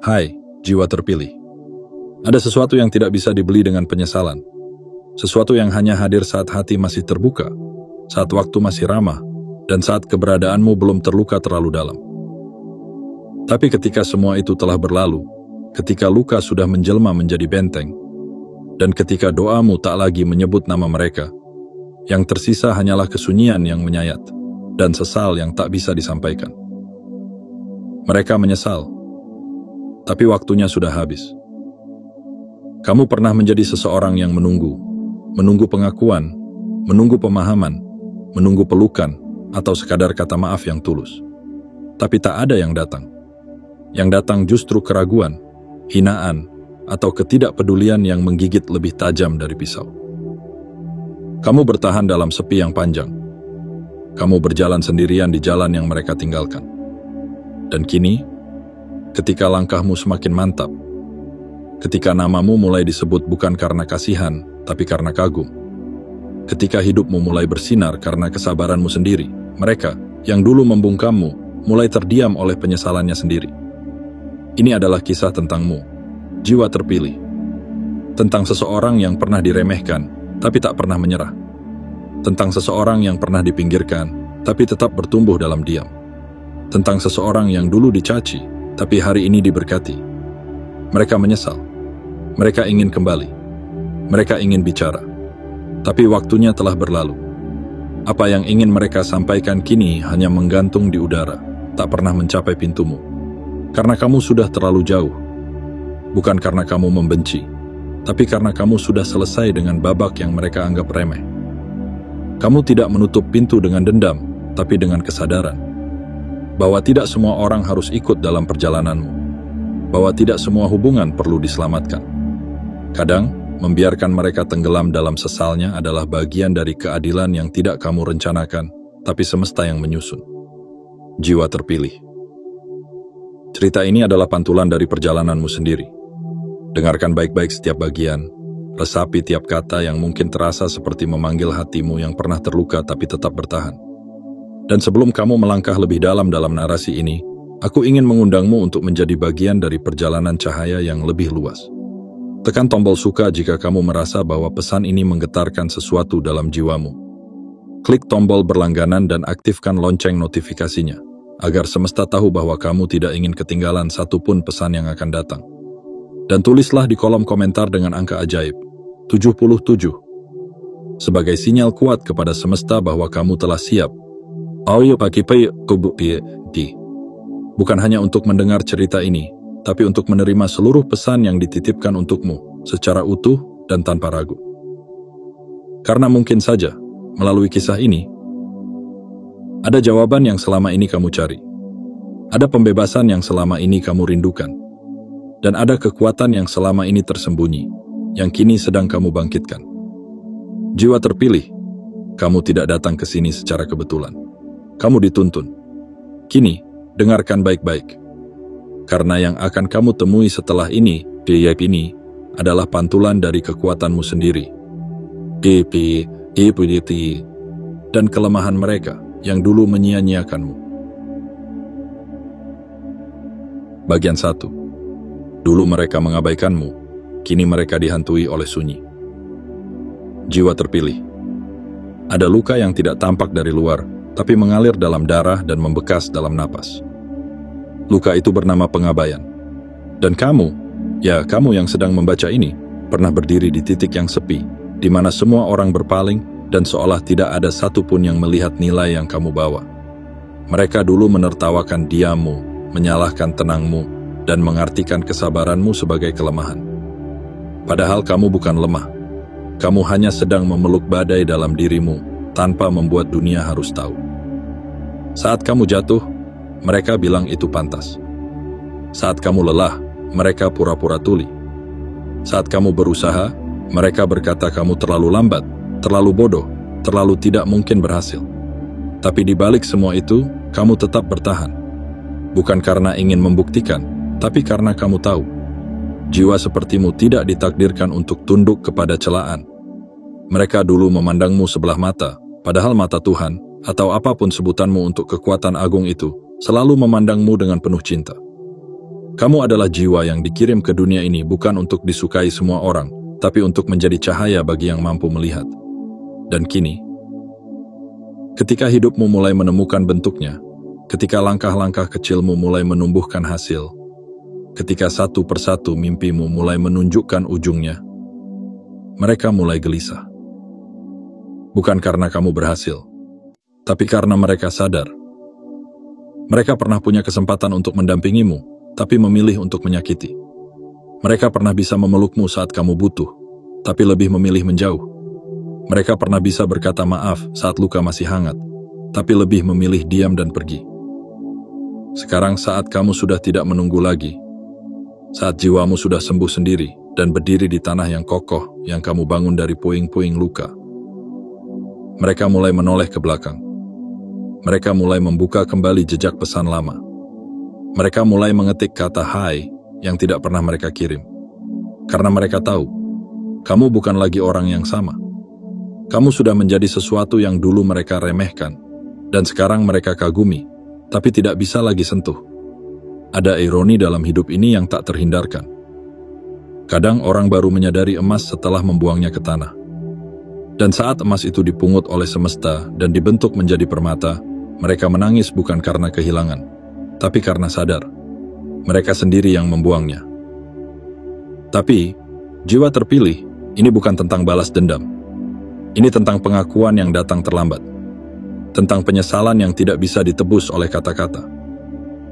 Hai, jiwa terpilih. Ada sesuatu yang tidak bisa dibeli dengan penyesalan. Sesuatu yang hanya hadir saat hati masih terbuka, saat waktu masih ramah, dan saat keberadaanmu belum terluka terlalu dalam. Tapi ketika semua itu telah berlalu, ketika luka sudah menjelma menjadi benteng, dan ketika doamu tak lagi menyebut nama mereka, yang tersisa hanyalah kesunyian yang menyayat, dan sesal yang tak bisa disampaikan. Mereka menyesal, tapi waktunya sudah habis. Kamu pernah menjadi seseorang yang menunggu pengakuan, menunggu pemahaman, menunggu pelukan, atau sekadar kata maaf yang tulus. Tapi tak ada yang datang. Yang datang justru keraguan, hinaan, atau ketidakpedulian yang menggigit lebih tajam dari pisau. Kamu bertahan dalam sepi yang panjang. Kamu berjalan sendirian di jalan yang mereka tinggalkan. Dan kini, ketika langkahmu semakin mantap, ketika namamu mulai disebut bukan karena kasihan, tapi karena kagum, ketika hidupmu mulai bersinar karena kesabaranmu sendiri, mereka yang dulu membungkammu mulai terdiam oleh penyesalannya sendiri. Ini adalah kisah tentangmu, jiwa terpilih. Tentang seseorang yang pernah diremehkan, tapi tak pernah menyerah. Tentang seseorang yang pernah dipinggirkan, tapi tetap bertumbuh dalam diam. Tentang seseorang yang dulu dicaci, tapi hari ini diberkati. Mereka menyesal. Mereka ingin kembali. Mereka ingin bicara. Tapi waktunya telah berlalu. Apa yang ingin mereka sampaikan kini hanya menggantung di udara, tak pernah mencapai pintumu. Karena kamu sudah terlalu jauh. Bukan karena kamu membenci, tapi karena kamu sudah selesai dengan babak yang mereka anggap remeh. Kamu tidak menutup pintu dengan dendam, tapi dengan kesadaran bahwa tidak semua orang harus ikut dalam perjalananmu, bahwa tidak semua hubungan perlu diselamatkan. Kadang, membiarkan mereka tenggelam dalam sesalnya adalah bagian dari keadilan yang tidak kamu rencanakan, tapi semesta yang menyusun. Jiwa terpilih. Cerita ini adalah pantulan dari perjalananmu sendiri. Dengarkan baik-baik setiap bagian, resapi tiap kata yang mungkin terasa seperti memanggil hatimu yang pernah terluka tapi tetap bertahan. Dan sebelum kamu melangkah lebih dalam narasi ini, aku ingin mengundangmu untuk menjadi bagian dari perjalanan cahaya yang lebih luas. Tekan tombol suka jika kamu merasa bahwa pesan ini menggetarkan sesuatu dalam jiwamu. Klik tombol berlangganan dan aktifkan lonceng notifikasinya, agar semesta tahu bahwa kamu tidak ingin ketinggalan satupun pesan yang akan datang. Dan tulislah di kolom komentar dengan angka ajaib, 77. Sebagai sinyal kuat kepada semesta bahwa kamu telah siap. Bukan hanya untuk mendengar cerita ini, tapi untuk menerima seluruh pesan yang dititipkan untukmu secara utuh dan tanpa ragu. Karena mungkin saja, melalui kisah ini, ada jawaban yang selama ini kamu cari. Ada pembebasan yang selama ini kamu rindukan. Dan ada kekuatan yang selama ini tersembunyi, yang kini sedang kamu bangkitkan. Jiwa terpilih, kamu tidak datang ke sini secara kebetulan. Kamu dituntun. Kini, dengarkan baik-baik. Karena yang akan kamu temui setelah ini, adalah pantulan dari kekuatanmu sendiri. Dan kelemahan mereka yang dulu menyia-nyiakanmu. Bagian 1. Dulu mereka mengabaikanmu, kini mereka dihantui oleh sunyi. Jiwa terpilih. Ada luka yang tidak tampak dari luar, tapi mengalir dalam darah dan membekas dalam napas. Luka itu bernama pengabaian. Dan kamu yang sedang membaca ini, pernah berdiri di titik yang sepi, di mana semua orang berpaling dan seolah tidak ada satupun yang melihat nilai yang kamu bawa. Mereka dulu menertawakan diammu, menyalahkan tenangmu, dan mengartikan kesabaranmu sebagai kelemahan. Padahal kamu bukan lemah. Kamu hanya sedang memeluk badai dalam dirimu, tanpa membuat dunia harus tahu. Saat kamu jatuh, mereka bilang itu pantas. Saat kamu lelah, mereka pura-pura tuli. Saat kamu berusaha, mereka berkata kamu terlalu lambat, terlalu bodoh, terlalu tidak mungkin berhasil. Tapi di balik semua itu, kamu tetap bertahan. Bukan karena ingin membuktikan, tapi karena kamu tahu, jiwa sepertimu tidak ditakdirkan untuk tunduk kepada celaan. Mereka dulu memandangmu sebelah mata, padahal mata Tuhan, atau apapun sebutanmu untuk kekuatan agung itu, selalu memandangmu dengan penuh cinta. Kamu adalah jiwa yang dikirim ke dunia ini bukan untuk disukai semua orang, tapi untuk menjadi cahaya bagi yang mampu melihat. Dan kini, ketika hidupmu mulai menemukan bentuknya, ketika langkah-langkah kecilmu mulai menumbuhkan hasil, ketika satu persatu mimpimu mulai menunjukkan ujungnya, mereka mulai gelisah. Bukan karena kamu berhasil, tapi karena mereka sadar. Mereka pernah punya kesempatan untuk mendampingimu, tapi memilih untuk menyakiti. Mereka pernah bisa memelukmu saat kamu butuh, tapi lebih memilih menjauh. Mereka pernah bisa berkata maaf saat luka masih hangat, tapi lebih memilih diam dan pergi. Sekarang saat kamu sudah tidak menunggu lagi, saat jiwamu sudah sembuh sendiri dan berdiri di tanah yang kokoh yang kamu bangun dari puing-puing luka, mereka mulai menoleh ke belakang. Mereka mulai membuka kembali jejak pesan lama. Mereka mulai mengetik kata hai yang tidak pernah mereka kirim. Karena mereka tahu, kamu bukan lagi orang yang sama. Kamu sudah menjadi sesuatu yang dulu mereka remehkan, dan sekarang mereka kagumi, tapi tidak bisa lagi sentuh. Ada ironi dalam hidup ini yang tak terhindarkan. Kadang orang baru menyadari emas setelah membuangnya ke tanah. Dan saat emas itu dipungut oleh semesta dan dibentuk menjadi permata, mereka menangis bukan karena kehilangan, tapi karena sadar. Mereka sendiri yang membuangnya. Tapi, jiwa terpilih, ini bukan tentang balas dendam. Ini tentang pengakuan yang datang terlambat. Tentang penyesalan yang tidak bisa ditebus oleh kata-kata.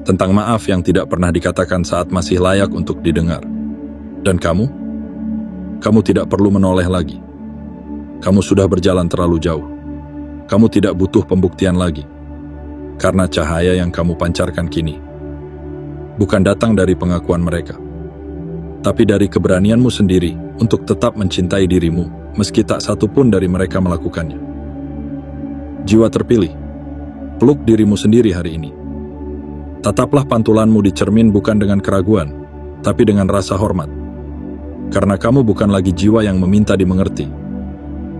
Tentang maaf yang tidak pernah dikatakan saat masih layak untuk didengar. Dan kamu? Kamu tidak perlu menoleh lagi. Kamu sudah berjalan terlalu jauh. Kamu tidak butuh pembuktian lagi. Karena cahaya yang kamu pancarkan kini bukan datang dari pengakuan mereka, tapi dari keberanianmu sendiri untuk tetap mencintai dirimu meski tak satu pun dari mereka melakukannya. Jiwa terpilih, peluk dirimu sendiri hari ini. Tataplah pantulanmu di cermin bukan dengan keraguan, tapi dengan rasa hormat. Karena kamu bukan lagi jiwa yang meminta dimengerti.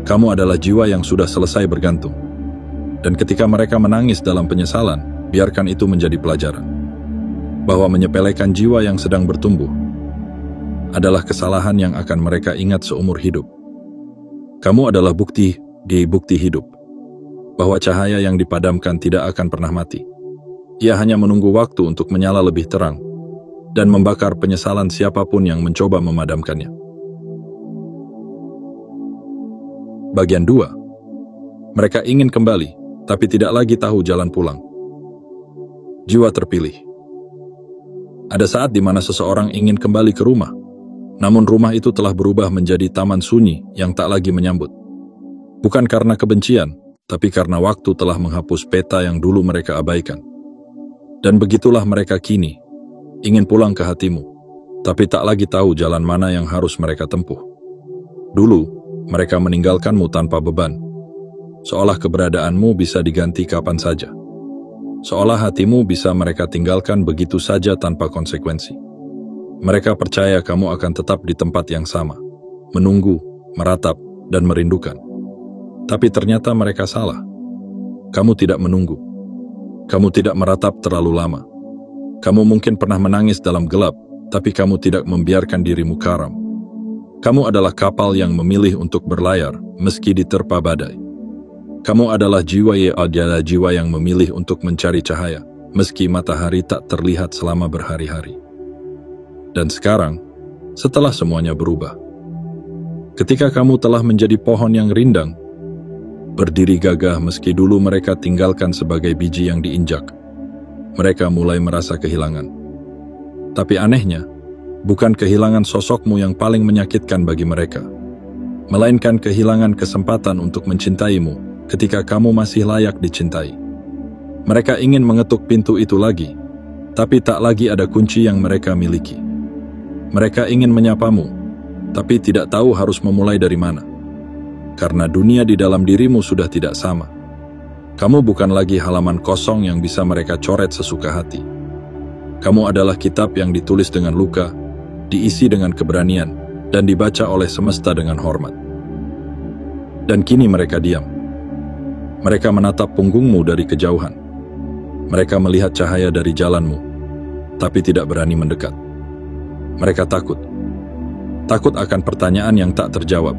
Kamu adalah jiwa yang sudah selesai bergantung. Dan ketika mereka menangis dalam penyesalan, biarkan itu menjadi pelajaran. Bahwa menyepelekan jiwa yang sedang bertumbuh adalah kesalahan yang akan mereka ingat seumur hidup. Kamu adalah bukti di bukti hidup. Bahwa cahaya yang dipadamkan tidak akan pernah mati. Ia hanya menunggu waktu untuk menyala lebih terang dan membakar penyesalan siapapun yang mencoba memadamkannya. Bagian 2. Mereka ingin kembali, tapi tidak lagi tahu jalan pulang. Jiwa terpilih. Ada saat di mana seseorang ingin kembali ke rumah, namun rumah itu telah berubah menjadi taman sunyi yang tak lagi menyambut. Bukan karena kebencian, tapi karena waktu telah menghapus peta yang dulu mereka abaikan. Dan begitulah mereka kini, ingin pulang ke hatimu, tapi tak lagi tahu jalan mana yang harus mereka tempuh. Dulu, mereka meninggalkanmu tanpa beban, seolah keberadaanmu bisa diganti kapan saja. Seolah hatimu bisa mereka tinggalkan begitu saja tanpa konsekuensi. Mereka percaya kamu akan tetap di tempat yang sama, menunggu, meratap, dan merindukan. Tapi ternyata mereka salah. Kamu tidak menunggu. Kamu tidak meratap terlalu lama. Kamu mungkin pernah menangis dalam gelap, tapi kamu tidak membiarkan dirimu karam. Kamu adalah kapal yang memilih untuk berlayar, meski diterpa badai. Kamu adalah jiwa yang memilih untuk mencari cahaya, meski matahari tak terlihat selama berhari-hari. Dan sekarang, setelah semuanya berubah, ketika kamu telah menjadi pohon yang rindang, berdiri gagah meski dulu mereka tinggalkan sebagai biji yang diinjak, mereka mulai merasa kehilangan. Tapi anehnya, bukan kehilangan sosokmu yang paling menyakitkan bagi mereka, melainkan kehilangan kesempatan untuk mencintaimu ketika kamu masih layak dicintai. Mereka ingin mengetuk pintu itu lagi, tapi tak lagi ada kunci yang mereka miliki. Mereka ingin menyapamu, tapi tidak tahu harus memulai dari mana. Karena dunia di dalam dirimu sudah tidak sama. Kamu bukan lagi halaman kosong yang bisa mereka coret sesuka hati. Kamu adalah kitab yang ditulis dengan luka, diisi dengan keberanian, dan dibaca oleh semesta dengan hormat. Dan kini mereka diam. Mereka menatap punggungmu dari kejauhan. Mereka melihat cahaya dari jalanmu. tapi tidak berani mendekat. Mereka takut. Takut akan pertanyaan yang tak terjawab.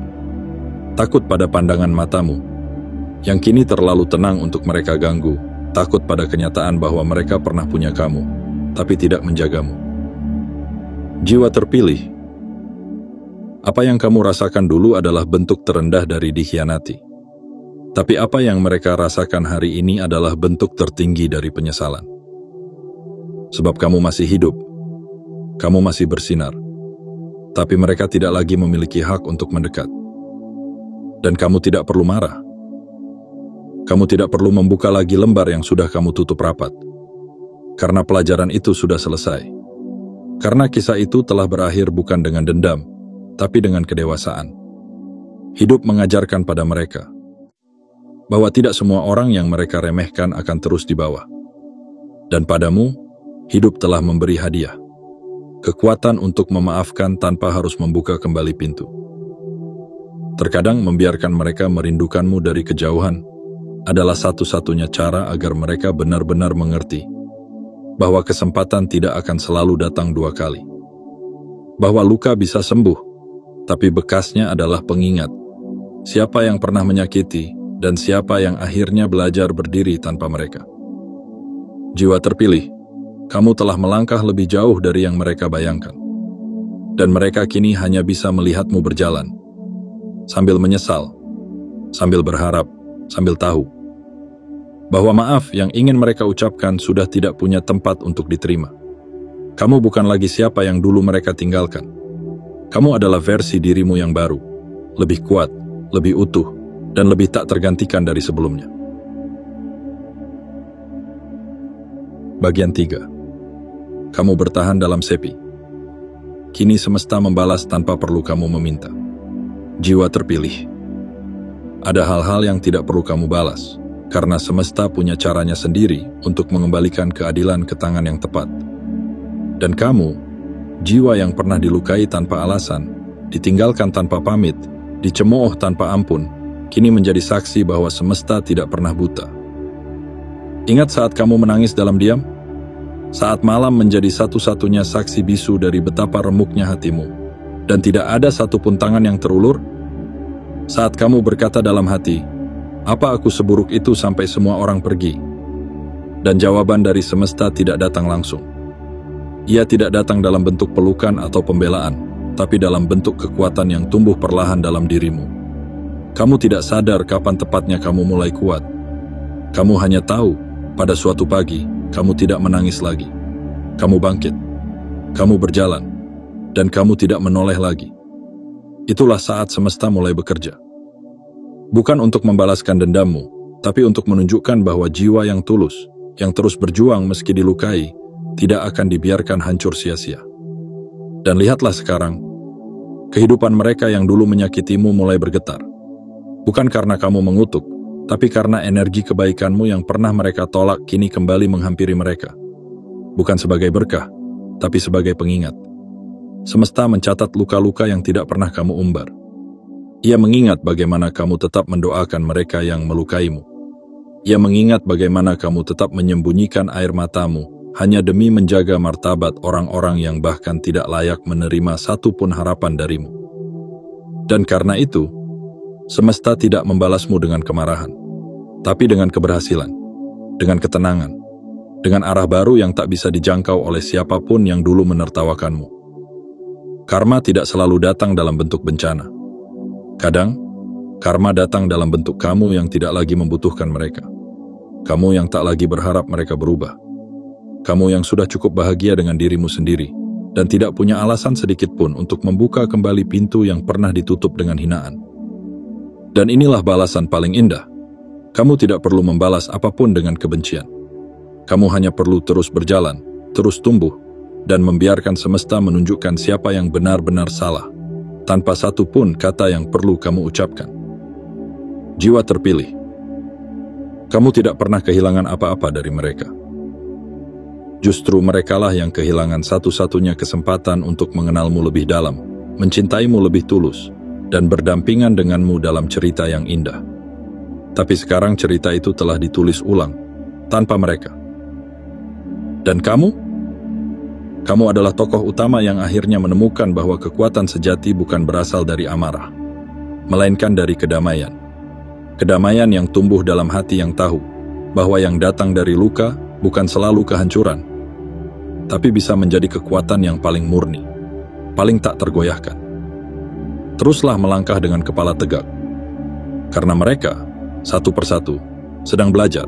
Takut pada pandangan matamu, yang kini terlalu tenang untuk mereka ganggu. Takut pada kenyataan bahwa mereka pernah punya kamu, tapi tidak menjagamu. Jiwa terpilih. Apa yang kamu rasakan dulu adalah bentuk terendah dari dikhianati. Tapi apa yang mereka rasakan hari ini adalah bentuk tertinggi dari penyesalan. Sebab kamu masih hidup, kamu masih bersinar, tapi mereka tidak lagi memiliki hak untuk mendekat. Dan kamu tidak perlu marah. Kamu tidak perlu membuka lagi lembar yang sudah kamu tutup rapat. Karena pelajaran itu sudah selesai. Karena kisah itu telah berakhir bukan dengan dendam, tapi dengan kedewasaan. Hidup mengajarkan pada mereka bahwa tidak semua orang yang mereka remehkan akan terus di bawah. Dan padamu, hidup telah memberi hadiah. Kekuatan untuk memaafkan tanpa harus membuka kembali pintu. Terkadang membiarkan mereka merindukanmu dari kejauhan adalah satu-satunya cara agar mereka benar-benar mengerti bahwa kesempatan tidak akan selalu datang dua kali. Bahwa luka bisa sembuh, tapi bekasnya adalah pengingat siapa yang pernah menyakiti dan siapa yang akhirnya belajar berdiri tanpa mereka. Jiwa terpilih, kamu telah melangkah lebih jauh dari yang mereka bayangkan. Dan mereka kini hanya bisa melihatmu berjalan, sambil menyesal, sambil berharap, sambil tahu bahwa maaf yang ingin mereka ucapkan sudah tidak punya tempat untuk diterima. Kamu bukan lagi siapa yang dulu mereka tinggalkan. Kamu adalah versi dirimu yang baru, lebih kuat, lebih utuh, dan lebih tak tergantikan dari sebelumnya. Bagian 3. Kamu bertahan dalam sepi. Kini semesta membalas tanpa perlu kamu meminta. Jiwa terpilih. Ada hal-hal yang tidak perlu kamu balas, karena semesta punya caranya sendiri untuk mengembalikan keadilan ke tangan yang tepat. Dan kamu, jiwa yang pernah dilukai tanpa alasan, ditinggalkan tanpa pamit, dicemooh tanpa ampun, kini menjadi saksi bahwa semesta tidak pernah buta. Ingat saat kamu menangis dalam diam? Saat malam menjadi satu-satunya saksi bisu dari betapa remuknya hatimu, dan tidak ada satupun tangan yang terulur? Saat kamu berkata dalam hati, apa aku seburuk itu sampai semua orang pergi? Dan jawaban dari semesta tidak datang langsung. Ia tidak datang dalam bentuk pelukan atau pembelaan, tapi dalam bentuk kekuatan yang tumbuh perlahan dalam dirimu. Kamu tidak sadar kapan tepatnya kamu mulai kuat. Kamu hanya tahu, pada suatu pagi, kamu tidak menangis lagi. Kamu bangkit. Kamu berjalan. Dan kamu tidak menoleh lagi. Itulah saat semesta mulai bekerja. Bukan untuk membalaskan dendammu, tapi untuk menunjukkan bahwa jiwa yang tulus, yang terus berjuang meski dilukai, tidak akan dibiarkan hancur sia-sia. Dan lihatlah sekarang, kehidupan mereka yang dulu menyakitimu mulai bergetar. Bukan karena kamu mengutuk, tapi karena energi kebaikanmu yang pernah mereka tolak kini kembali menghampiri mereka. Bukan sebagai berkah, tapi sebagai pengingat. Semesta mencatat luka-luka yang tidak pernah kamu umbar. Ia mengingat bagaimana kamu tetap mendoakan mereka yang melukaimu. Ia mengingat bagaimana kamu tetap menyembunyikan air matamu hanya demi menjaga martabat orang-orang yang bahkan tidak layak menerima satupun harapan darimu. Dan karena itu, semesta tidak membalasmu dengan kemarahan, tapi dengan keberhasilan, dengan ketenangan, dengan arah baru yang tak bisa dijangkau oleh siapapun yang dulu menertawakanmu. Karma tidak selalu datang dalam bentuk bencana. Kadang, karma datang dalam bentuk kamu yang tidak lagi membutuhkan mereka. Kamu yang tak lagi berharap mereka berubah. Kamu yang sudah cukup bahagia dengan dirimu sendiri, dan tidak punya alasan sedikit pun untuk membuka kembali pintu yang pernah ditutup dengan hinaan. Dan inilah balasan paling indah. Kamu tidak perlu membalas apapun dengan kebencian. Kamu hanya perlu terus berjalan, terus tumbuh, dan membiarkan semesta menunjukkan siapa yang benar-benar salah, tanpa satu pun kata yang perlu kamu ucapkan. Jiwa terpilih. Kamu tidak pernah kehilangan apa-apa dari mereka. Justru merekalah yang kehilangan satu-satunya kesempatan untuk mengenalmu lebih dalam, mencintaimu lebih tulus, dan berdampingan denganmu dalam cerita yang indah. Tapi sekarang cerita itu telah ditulis ulang, tanpa mereka. Dan kamu? Kamu adalah tokoh utama yang akhirnya menemukan bahwa kekuatan sejati bukan berasal dari amarah, melainkan dari kedamaian. Kedamaian yang tumbuh dalam hati yang tahu bahwa yang datang dari luka bukan selalu kehancuran, tapi bisa menjadi kekuatan yang paling murni, paling tak tergoyahkan. Teruslah melangkah dengan kepala tegak, karena mereka, satu persatu, sedang belajar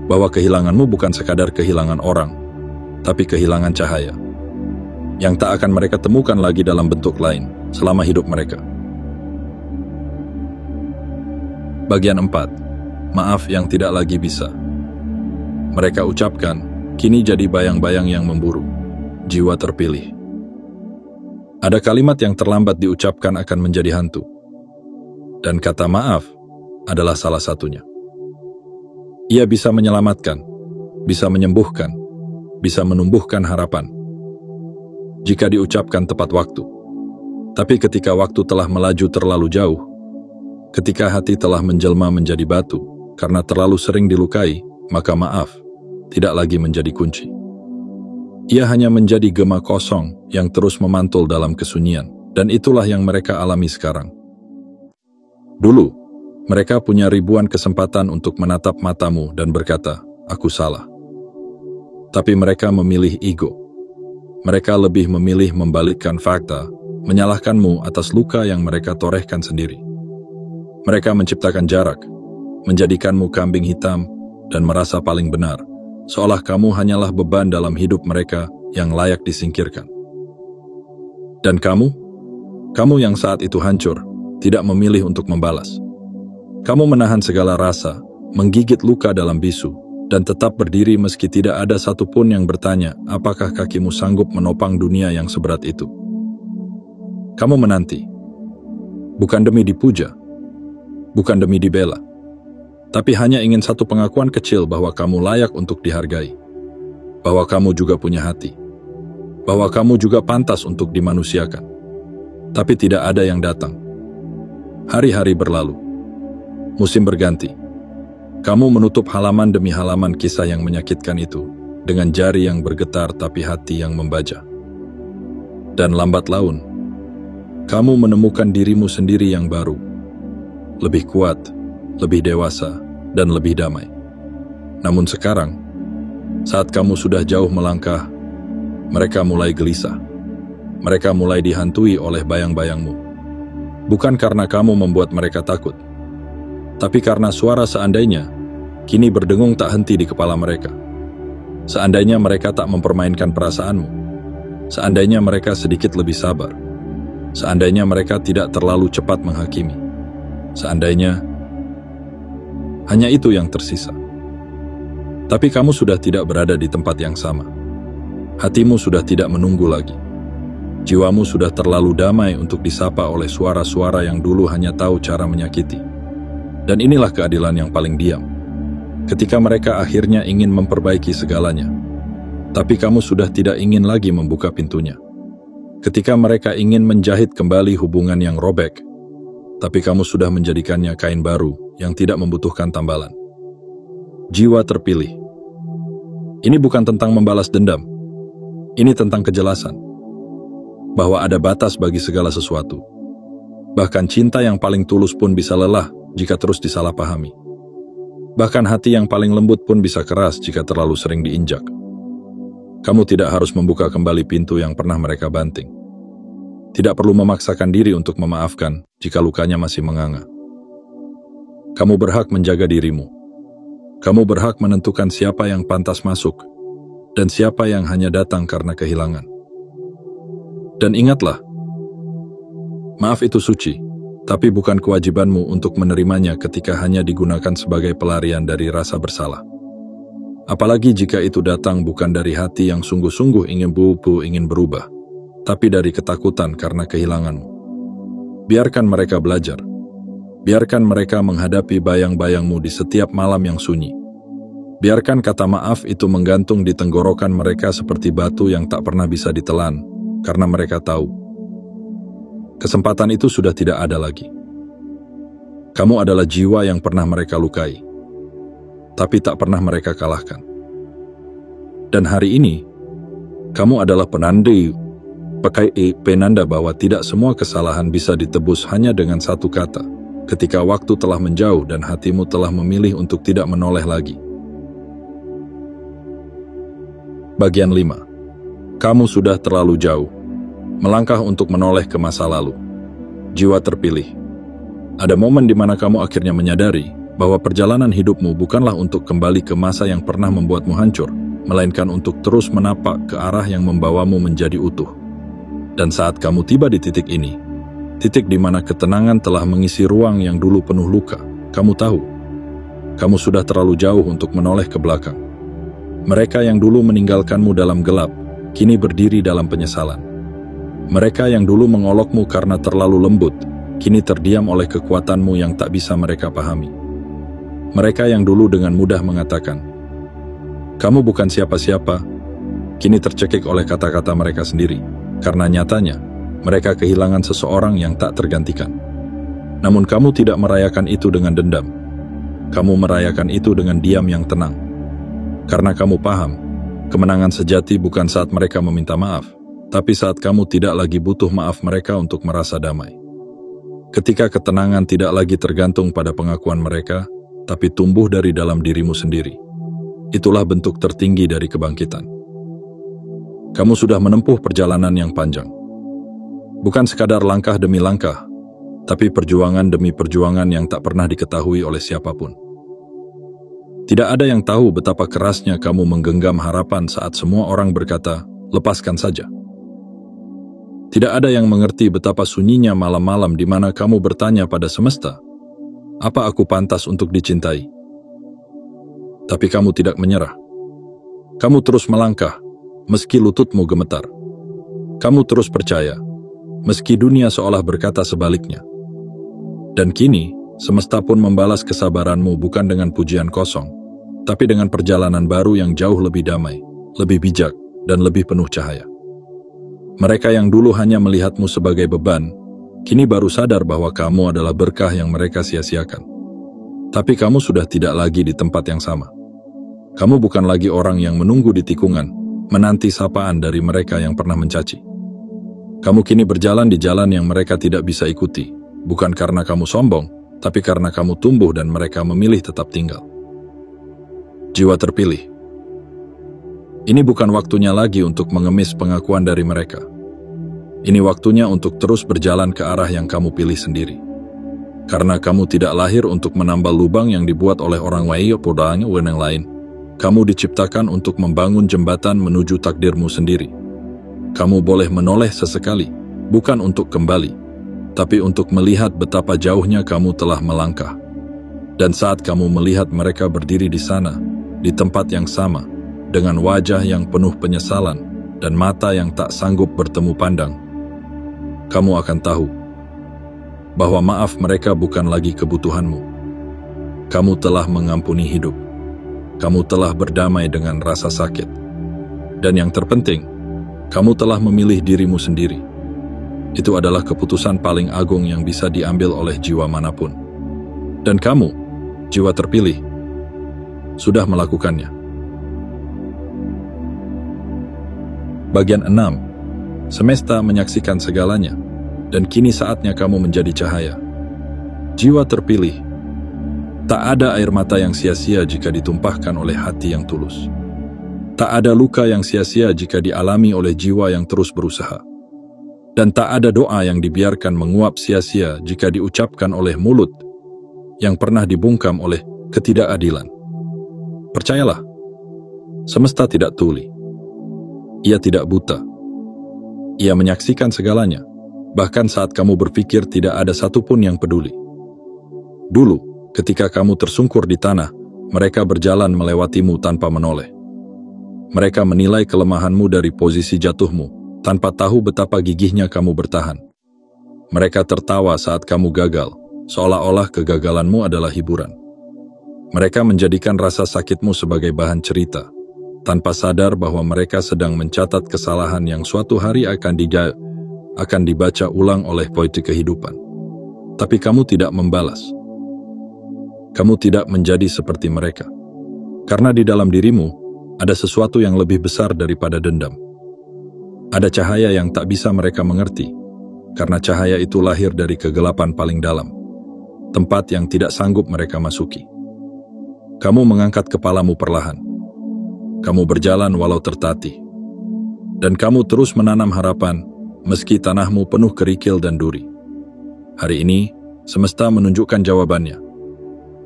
bahwa kehilanganmu bukan sekadar kehilangan orang, tapi kehilangan cahaya, yang tak akan mereka temukan lagi dalam bentuk lain selama hidup mereka. Bagian 4. Maaf yang tidak lagi bisa. Mereka ucapkan, kini jadi bayang-bayang yang memburu. Jiwa terpilih. Ada kalimat yang terlambat diucapkan akan menjadi hantu. Dan kata maaf adalah salah satunya. Ia bisa menyelamatkan, bisa menyembuhkan, bisa menumbuhkan harapan, jika diucapkan tepat waktu. Tapi ketika waktu telah melaju terlalu jauh, ketika hati telah menjelma menjadi batu karena terlalu sering dilukai, maka maaf tidak lagi menjadi kunci. Ia hanya menjadi gema kosong yang terus memantul dalam kesunyian, dan itulah yang mereka alami sekarang. Dulu, mereka punya ribuan kesempatan untuk menatap matamu dan berkata, aku salah. Tapi mereka memilih ego. Mereka lebih memilih membalikkan fakta, menyalahkanmu atas luka yang mereka torehkan sendiri. Mereka menciptakan jarak, menjadikanmu kambing hitam, dan merasa paling benar, seolah kamu hanyalah beban dalam hidup mereka yang layak disingkirkan. Dan kamu yang saat itu hancur, tidak memilih untuk membalas. Kamu menahan segala rasa, menggigit luka dalam bisu, dan tetap berdiri meski tidak ada satupun yang bertanya apakah kakimu sanggup menopang dunia yang seberat itu. Kamu menanti, bukan demi dipuja, bukan demi dibela, tapi hanya ingin satu pengakuan kecil bahwa kamu layak untuk dihargai, bahwa kamu juga punya hati, bahwa kamu juga pantas untuk dimanusiakan. Tapi tidak ada yang datang. Hari-hari berlalu, musim berganti. Kamu menutup halaman demi halaman kisah yang menyakitkan itu dengan jari yang bergetar tapi hati yang membaja. Dan lambat laun, kamu menemukan dirimu sendiri yang baru, lebih kuat, lebih dewasa, dan lebih damai. Namun sekarang, saat kamu sudah jauh melangkah, mereka mulai gelisah. Mereka mulai dihantui oleh bayang-bayangmu. Bukan karena kamu membuat mereka takut, tapi karena suara seandainya kini berdengung tak henti di kepala mereka. Seandainya mereka tak mempermainkan perasaanmu, seandainya mereka sedikit lebih sabar, seandainya mereka tidak terlalu cepat menghakimi, seandainya hanya itu yang tersisa. Tapi kamu sudah tidak berada di tempat yang sama. Hatimu sudah tidak menunggu lagi. Jiwamu sudah terlalu damai untuk disapa oleh suara-suara yang dulu hanya tahu cara menyakiti. Dan inilah keadilan yang paling diam. Ketika mereka akhirnya ingin memperbaiki segalanya, tapi kamu sudah tidak ingin lagi membuka pintunya. Ketika mereka ingin menjahit kembali hubungan yang robek, tapi kamu sudah menjadikannya kain baru yang tidak membutuhkan tambalan. Jiwa terpilih. Ini bukan tentang membalas dendam. Ini tentang kejelasan. Bahwa ada batas bagi segala sesuatu. Bahkan cinta yang paling tulus pun bisa lelah jika terus disalahpahami. Bahkan hati yang paling lembut pun bisa keras jika terlalu sering diinjak. Kamu tidak harus membuka kembali pintu yang pernah mereka banting. Tidak perlu memaksakan diri untuk memaafkan jika lukanya masih menganga. Kamu berhak menjaga dirimu. Kamu berhak menentukan siapa yang pantas masuk dan siapa yang hanya datang karena kehilangan. Dan ingatlah, maaf itu suci, tapi bukan kewajibanmu untuk menerimanya ketika hanya digunakan sebagai pelarian dari rasa bersalah. Apalagi jika itu datang bukan dari hati yang sungguh-sungguh ingin berubah, tapi dari ketakutan karena kehilanganmu. Biarkan mereka belajar. Biarkan mereka menghadapi bayang-bayangmu di setiap malam yang sunyi. Biarkan kata maaf itu menggantung di tenggorokan mereka seperti batu yang tak pernah bisa ditelan, karena mereka tahu kesempatan itu sudah tidak ada lagi. Kamu adalah jiwa yang pernah mereka lukai, tapi tak pernah mereka kalahkan. Dan hari ini, Kamu adalah penanda bahwa tidak semua kesalahan bisa ditebus hanya dengan satu kata, ketika waktu telah menjauh dan hatimu telah memilih untuk tidak menoleh lagi. Bagian 5. Kamu sudah terlalu jauh. Melangkah untuk menoleh ke masa lalu. Jiwa terpilih. Ada momen di mana kamu akhirnya menyadari bahwa perjalanan hidupmu bukanlah untuk kembali ke masa yang pernah membuatmu hancur, melainkan untuk terus menapak ke arah yang membawamu menjadi utuh. Dan saat kamu tiba di titik ini, titik di mana ketenangan telah mengisi ruang yang dulu penuh luka, kamu tahu, kamu sudah terlalu jauh untuk menoleh ke belakang. Mereka yang dulu meninggalkanmu dalam gelap, kini berdiri dalam penyesalan. Mereka yang dulu mengolokmu karena terlalu lembut, kini terdiam oleh kekuatanmu yang tak bisa mereka pahami. Mereka yang dulu dengan mudah mengatakan, "Kamu bukan siapa-siapa," kini tercekik oleh kata-kata mereka sendiri, karena nyatanya, mereka kehilangan seseorang yang tak tergantikan. Namun kamu tidak merayakan itu dengan dendam. Kamu merayakan itu dengan diam yang tenang. Karena kamu paham, kemenangan sejati bukan saat mereka meminta maaf, tapi saat kamu tidak lagi butuh maaf mereka untuk merasa damai. Ketika ketenangan tidak lagi tergantung pada pengakuan mereka, tapi tumbuh dari dalam dirimu sendiri. Itulah bentuk tertinggi dari kebangkitan. Kamu sudah menempuh perjalanan yang panjang. Bukan sekadar langkah demi langkah, tapi perjuangan demi perjuangan yang tak pernah diketahui oleh siapapun. Tidak ada yang tahu betapa kerasnya kamu menggenggam harapan saat semua orang berkata, "Lepaskan saja." Tidak ada yang mengerti betapa sunyinya malam-malam di mana kamu bertanya pada semesta, "Apa aku pantas untuk dicintai?" Tapi kamu tidak menyerah. Kamu terus melangkah, meski lututmu gemetar. Kamu terus percaya, meski dunia seolah berkata sebaliknya. Dan kini, semesta pun membalas kesabaranmu bukan dengan pujian kosong, tapi dengan perjalanan baru yang jauh lebih damai, lebih bijak, dan lebih penuh cahaya. Mereka yang dulu hanya melihatmu sebagai beban, kini baru sadar bahwa kamu adalah berkah yang mereka sia-siakan. Tapi kamu sudah tidak lagi di tempat yang sama. Kamu bukan lagi orang yang menunggu di tikungan, menanti sapaan dari mereka yang pernah mencaci. Kamu kini berjalan di jalan yang mereka tidak bisa ikuti, bukan karena kamu sombong, tapi karena kamu tumbuh dan mereka memilih tetap tinggal. Jiwa terpilih. Ini bukan waktunya lagi untuk mengemis pengakuan dari mereka. Ini waktunya untuk terus berjalan ke arah yang kamu pilih sendiri. Karena kamu tidak lahir untuk menambal lubang yang dibuat oleh orang yang lain. Kamu diciptakan untuk membangun jembatan menuju takdirmu sendiri. Kamu boleh menoleh sesekali, bukan untuk kembali, tapi untuk melihat betapa jauhnya kamu telah melangkah. Dan saat kamu melihat mereka berdiri di sana, di tempat yang sama, dengan wajah yang penuh penyesalan dan mata yang tak sanggup bertemu pandang, kamu akan tahu bahwa maaf mereka bukan lagi kebutuhanmu. Kamu telah mengampuni hidup. Kamu telah berdamai dengan rasa sakit. Dan yang terpenting, kamu telah memilih dirimu sendiri. Itu adalah keputusan paling agung yang bisa diambil oleh jiwa manapun. Dan kamu, jiwa terpilih, sudah melakukannya. Bagian 6. Semesta menyaksikan segalanya, dan kini saatnya kamu menjadi cahaya. Jiwa terpilih. Tak ada air mata yang sia-sia jika ditumpahkan oleh hati yang tulus. Tak ada luka yang sia-sia jika dialami oleh jiwa yang terus berusaha. Dan tak ada doa yang dibiarkan menguap sia-sia jika diucapkan oleh mulut yang pernah dibungkam oleh ketidakadilan. Percayalah, semesta tidak tuli. Ia tidak buta. Ia menyaksikan segalanya, bahkan saat kamu berpikir tidak ada satupun yang peduli. Dulu, ketika kamu tersungkur di tanah, mereka berjalan melewatimu tanpa menoleh. Mereka menilai kelemahanmu dari posisi jatuhmu, tanpa tahu betapa gigihnya kamu bertahan. Mereka tertawa saat kamu gagal, seolah-olah kegagalanmu adalah hiburan. Mereka menjadikan rasa sakitmu sebagai bahan cerita, tanpa sadar bahwa mereka sedang mencatat kesalahan yang suatu hari akan dibaca ulang oleh politik kehidupan. Tapi kamu tidak membalas. Kamu tidak menjadi seperti mereka. Karena di dalam dirimu ada sesuatu yang lebih besar daripada dendam. Ada cahaya yang tak bisa mereka mengerti, karena cahaya itu lahir dari kegelapan paling dalam, tempat yang tidak sanggup mereka masuki. Kamu mengangkat kepalamu perlahan. Kamu berjalan walau tertatih. Dan kamu terus menanam harapan, meski tanahmu penuh kerikil dan duri. Hari ini, semesta menunjukkan jawabannya.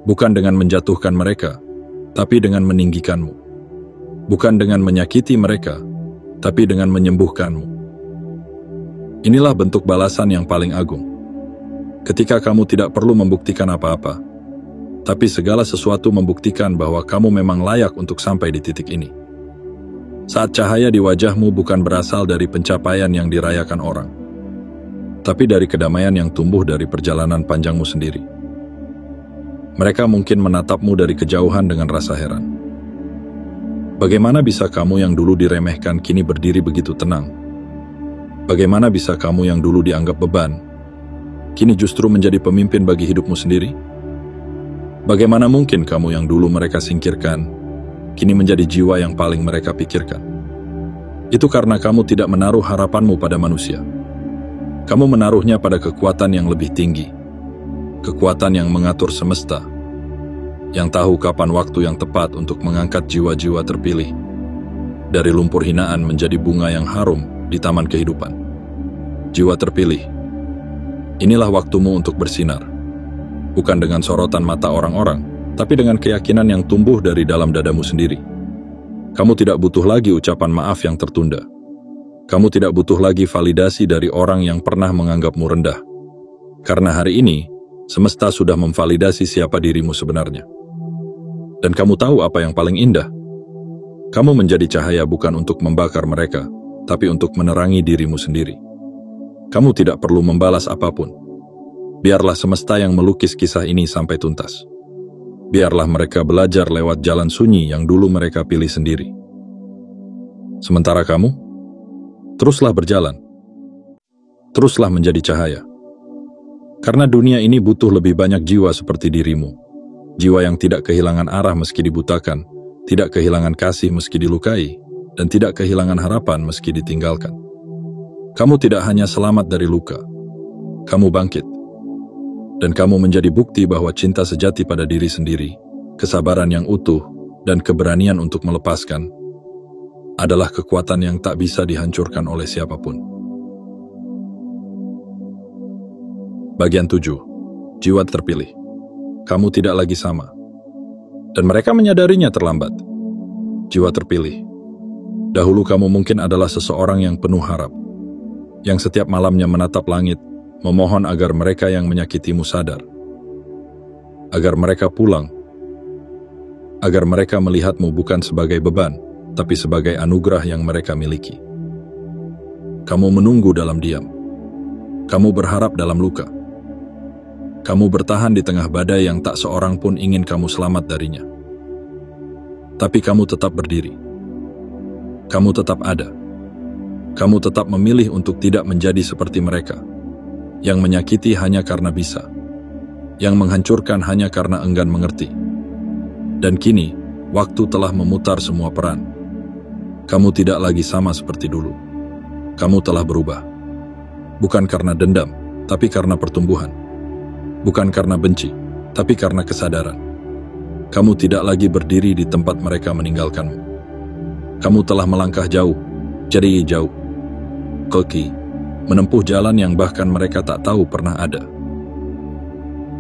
Bukan dengan menjatuhkan mereka, tapi dengan meninggikanmu. Bukan dengan menyakiti mereka, tapi dengan menyembuhkanmu. Inilah bentuk balasan yang paling agung. Ketika kamu tidak perlu membuktikan apa-apa, tapi segala sesuatu membuktikan bahwa kamu memang layak untuk sampai di titik ini. Saat cahaya di wajahmu bukan berasal dari pencapaian yang dirayakan orang, tapi dari kedamaian yang tumbuh dari perjalanan panjangmu sendiri. Mereka mungkin menatapmu dari kejauhan dengan rasa heran. Bagaimana bisa kamu yang dulu diremehkan kini berdiri begitu tenang? Bagaimana bisa kamu yang dulu dianggap beban, kini justru menjadi pemimpin bagi hidupmu sendiri? Bagaimana mungkin kamu yang dulu mereka singkirkan, kini menjadi jiwa yang paling mereka pikirkan? Itu karena kamu tidak menaruh harapanmu pada manusia. Kamu menaruhnya pada kekuatan yang lebih tinggi, kekuatan yang mengatur semesta, yang tahu kapan waktu yang tepat untuk mengangkat jiwa-jiwa terpilih dari lumpur hinaan menjadi bunga yang harum di taman kehidupan. Jiwa terpilih, inilah waktumu untuk bersinar, bukan dengan sorotan mata orang-orang, tapi dengan keyakinan yang tumbuh dari dalam dadamu sendiri. Kamu tidak butuh lagi ucapan maaf yang tertunda. Kamu tidak butuh lagi validasi dari orang yang pernah menganggapmu rendah. Karena hari ini, semesta sudah memvalidasi siapa dirimu sebenarnya. Dan kamu tahu apa yang paling indah? Kamu menjadi cahaya bukan untuk membakar mereka, tapi untuk menerangi dirimu sendiri. Kamu tidak perlu membalas apapun. Biarlah semesta yang melukis kisah ini sampai tuntas. Biarlah mereka belajar lewat jalan sunyi yang dulu mereka pilih sendiri. Sementara kamu, teruslah berjalan. Teruslah menjadi cahaya. Karena dunia ini butuh lebih banyak jiwa seperti dirimu. Jiwa yang tidak kehilangan arah meski dibutakan, tidak kehilangan kasih meski dilukai, dan tidak kehilangan harapan meski ditinggalkan. Kamu tidak hanya selamat dari luka, kamu bangkit. Dan kamu menjadi bukti bahwa cinta sejati pada diri sendiri, kesabaran yang utuh, dan keberanian untuk melepaskan adalah kekuatan yang tak bisa dihancurkan oleh siapapun. Bagian 7. Jiwa terpilih. Kamu tidak lagi sama. Dan mereka menyadarinya terlambat. Jiwa terpilih. Dahulu kamu mungkin adalah seseorang yang penuh harap, yang setiap malamnya menatap langit, memohon agar mereka yang menyakitimu sadar, agar mereka pulang, agar mereka melihatmu bukan sebagai beban, tapi sebagai anugerah yang mereka miliki. Kamu menunggu dalam diam. Kamu berharap dalam luka. Kamu bertahan di tengah badai yang tak seorang pun ingin kamu selamat darinya. Tapi kamu tetap berdiri. Kamu tetap ada. Kamu tetap memilih untuk tidak menjadi seperti mereka, yang menyakiti hanya karena bisa, yang menghancurkan hanya karena enggan mengerti. Dan kini, waktu telah memutar semua peran. Kamu tidak lagi sama seperti dulu. Kamu telah berubah. Bukan karena dendam, tapi karena pertumbuhan. Bukan karena benci, tapi karena kesadaran. Kamu tidak lagi berdiri di tempat mereka meninggalkanmu. Kamu telah melangkah jauh, jadi jauh. Kaki, menempuh jalan yang bahkan mereka tak tahu pernah ada.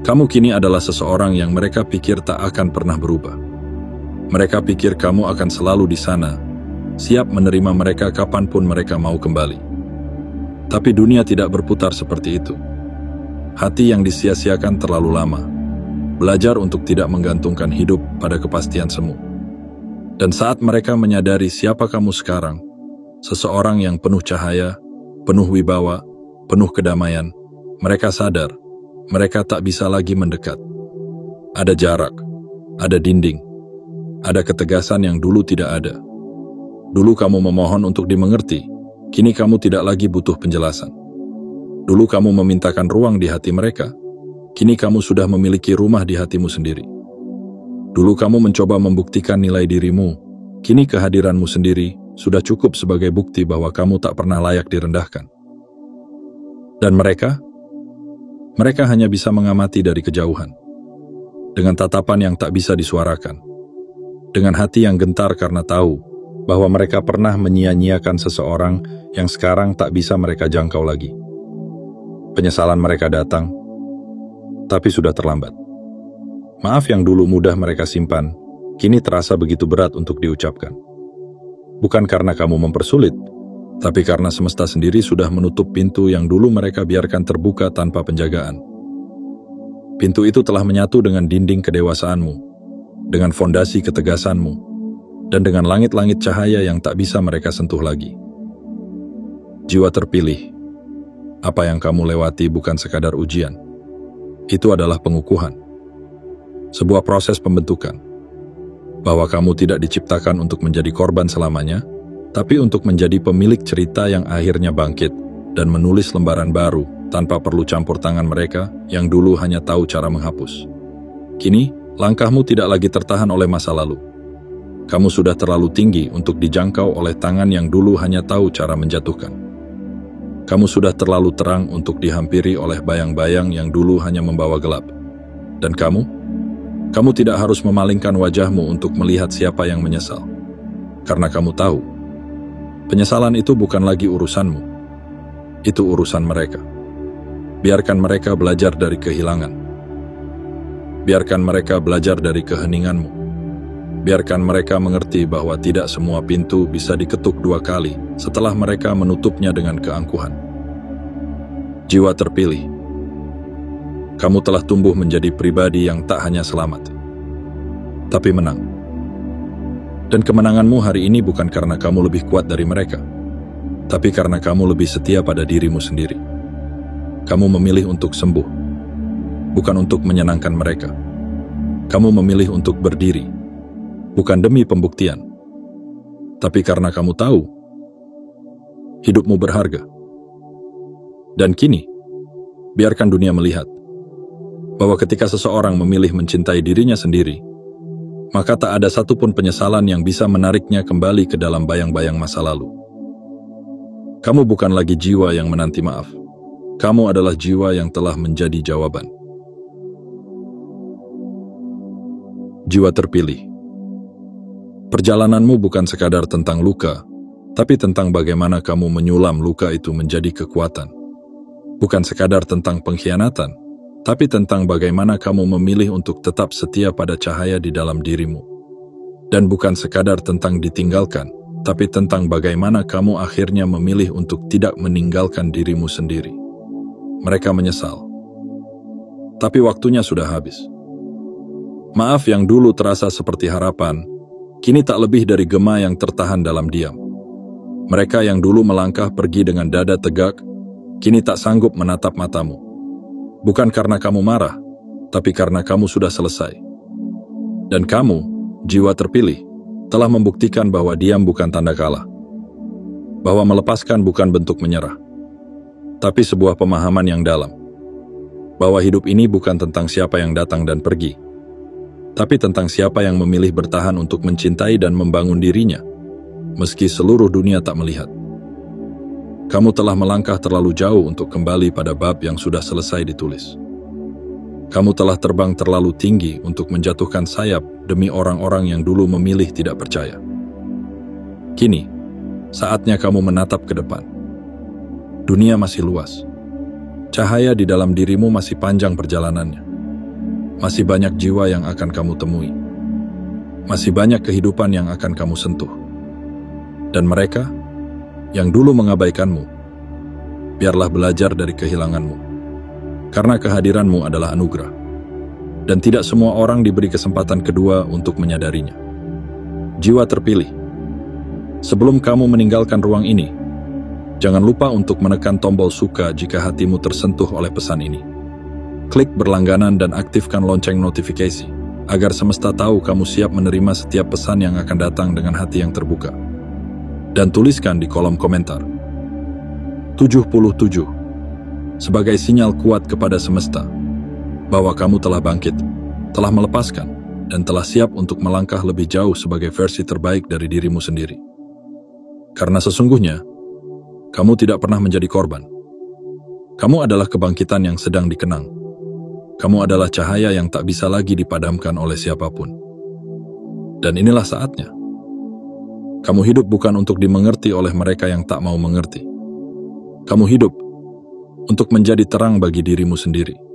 Kamu kini adalah seseorang yang mereka pikir tak akan pernah berubah. Mereka pikir kamu akan selalu di sana, siap menerima mereka kapanpun mereka mau kembali. Tapi dunia tidak berputar seperti itu. Hati yang disia-siakan terlalu lama, belajar untuk tidak menggantungkan hidup pada kepastian semu. Dan saat mereka menyadari siapa kamu sekarang, seseorang yang penuh cahaya, penuh wibawa, penuh kedamaian, mereka sadar, mereka tak bisa lagi mendekat. Ada jarak, ada dinding, ada ketegasan yang dulu tidak ada. Dulu kamu memohon untuk dimengerti, kini kamu tidak lagi butuh penjelasan. Dulu kamu memintakan ruang di hati mereka, kini kamu sudah memiliki rumah di hatimu sendiri. Dulu kamu mencoba membuktikan nilai dirimu, kini kehadiranmu sendiri sudah cukup sebagai bukti bahwa kamu tak pernah layak direndahkan. Dan mereka hanya bisa mengamati dari kejauhan, dengan tatapan yang tak bisa disuarakan, dengan hati yang gentar karena tahu bahwa mereka pernah menyia-nyiakan seseorang yang sekarang tak bisa mereka jangkau lagi. Penyesalan mereka datang, tapi sudah terlambat. Maaf yang dulu mudah mereka simpan, kini terasa begitu berat untuk diucapkan. Bukan karena kamu mempersulit, tapi karena semesta sendiri sudah menutup pintu yang dulu mereka biarkan terbuka tanpa penjagaan. Pintu itu telah menyatu dengan dinding kedewasaanmu, dengan fondasi ketegasanmu, dan dengan langit-langit cahaya yang tak bisa mereka sentuh lagi. Jiwa terpilih, apa yang kamu lewati bukan sekadar ujian. Itu adalah pengukuhan. Sebuah proses pembentukan, bahwa kamu tidak diciptakan untuk menjadi korban selamanya, tapi untuk menjadi pemilik cerita yang akhirnya bangkit dan menulis lembaran baru tanpa perlu campur tangan mereka yang dulu hanya tahu cara menghapus. Kini, langkahmu tidak lagi tertahan oleh masa lalu. Kamu sudah terlalu tinggi untuk dijangkau oleh tangan yang dulu hanya tahu cara menjatuhkan. Kamu sudah terlalu terang untuk dihampiri oleh bayang-bayang yang dulu hanya membawa gelap. Dan kamu tidak harus memalingkan wajahmu untuk melihat siapa yang menyesal. Karena kamu tahu, penyesalan itu bukan lagi urusanmu. Itu urusan mereka. Biarkan mereka belajar dari kehilangan. Biarkan mereka belajar dari keheninganmu. Biarkan mereka mengerti bahwa tidak semua pintu bisa diketuk 2 kali setelah mereka menutupnya dengan keangkuhan. Jiwa terpilih, kamu telah tumbuh menjadi pribadi yang tak hanya selamat, tapi menang. Dan kemenanganmu hari ini bukan karena kamu lebih kuat dari mereka, tapi karena kamu lebih setia pada dirimu sendiri. Kamu memilih untuk sembuh, bukan untuk menyenangkan mereka. Kamu memilih untuk berdiri, bukan demi pembuktian, tapi karena kamu tahu hidupmu berharga. Dan kini, biarkan dunia melihat bahwa ketika seseorang memilih mencintai dirinya sendiri, maka tak ada satupun penyesalan yang bisa menariknya kembali ke dalam bayang-bayang masa lalu. Kamu bukan lagi jiwa yang menanti maaf. Kamu adalah jiwa yang telah menjadi jawaban. Jiwa terpilih. Perjalananmu bukan sekadar tentang luka, tapi tentang bagaimana kamu menyulam luka itu menjadi kekuatan. Bukan sekadar tentang pengkhianatan, tapi tentang bagaimana kamu memilih untuk tetap setia pada cahaya di dalam dirimu. Dan bukan sekadar tentang ditinggalkan, tapi tentang bagaimana kamu akhirnya memilih untuk tidak meninggalkan dirimu sendiri. Mereka menyesal, tapi waktunya sudah habis. Maaf yang dulu terasa seperti harapan, kini tak lebih dari gema yang tertahan dalam diam. Mereka yang dulu melangkah pergi dengan dada tegak, kini tak sanggup menatap matamu. Bukan karena kamu marah, tapi karena kamu sudah selesai. Dan kamu, jiwa terpilih, telah membuktikan bahwa diam bukan tanda kalah. Bahwa melepaskan bukan bentuk menyerah, tapi sebuah pemahaman yang dalam. Bahwa hidup ini bukan tentang siapa yang datang dan pergi, tapi tentang siapa yang memilih bertahan untuk mencintai dan membangun dirinya, meski seluruh dunia tak melihat. Kamu telah melangkah terlalu jauh untuk kembali pada bab yang sudah selesai ditulis. Kamu telah terbang terlalu tinggi untuk menjatuhkan sayap demi orang-orang yang dulu memilih tidak percaya. Kini, saatnya kamu menatap ke depan. Dunia masih luas. Cahaya di dalam dirimu masih panjang perjalanannya. Masih banyak jiwa yang akan kamu temui. Masih banyak kehidupan yang akan kamu sentuh. Dan mereka yang dulu mengabaikanmu, biarlah belajar dari kehilanganmu. Karena kehadiranmu adalah anugerah. Dan tidak semua orang diberi kesempatan kedua untuk menyadarinya. Jiwa terpilih, sebelum kamu meninggalkan ruang ini, jangan lupa untuk menekan tombol suka jika hatimu tersentuh oleh pesan ini. Klik berlangganan dan aktifkan lonceng notifikasi, agar semesta tahu kamu siap menerima setiap pesan yang akan datang dengan hati yang terbuka. Dan tuliskan di kolom komentar 77 sebagai sinyal kuat kepada semesta bahwa kamu telah bangkit, telah melepaskan, dan telah siap untuk melangkah lebih jauh sebagai versi terbaik dari dirimu sendiri. Karena sesungguhnya, kamu tidak pernah menjadi korban. Kamu adalah kebangkitan yang sedang dikenang. Kamu adalah cahaya yang tak bisa lagi dipadamkan oleh siapapun. Dan inilah saatnya. Kamu hidup bukan untuk dimengerti oleh mereka yang tak mau mengerti. Kamu hidup untuk menjadi terang bagi dirimu sendiri.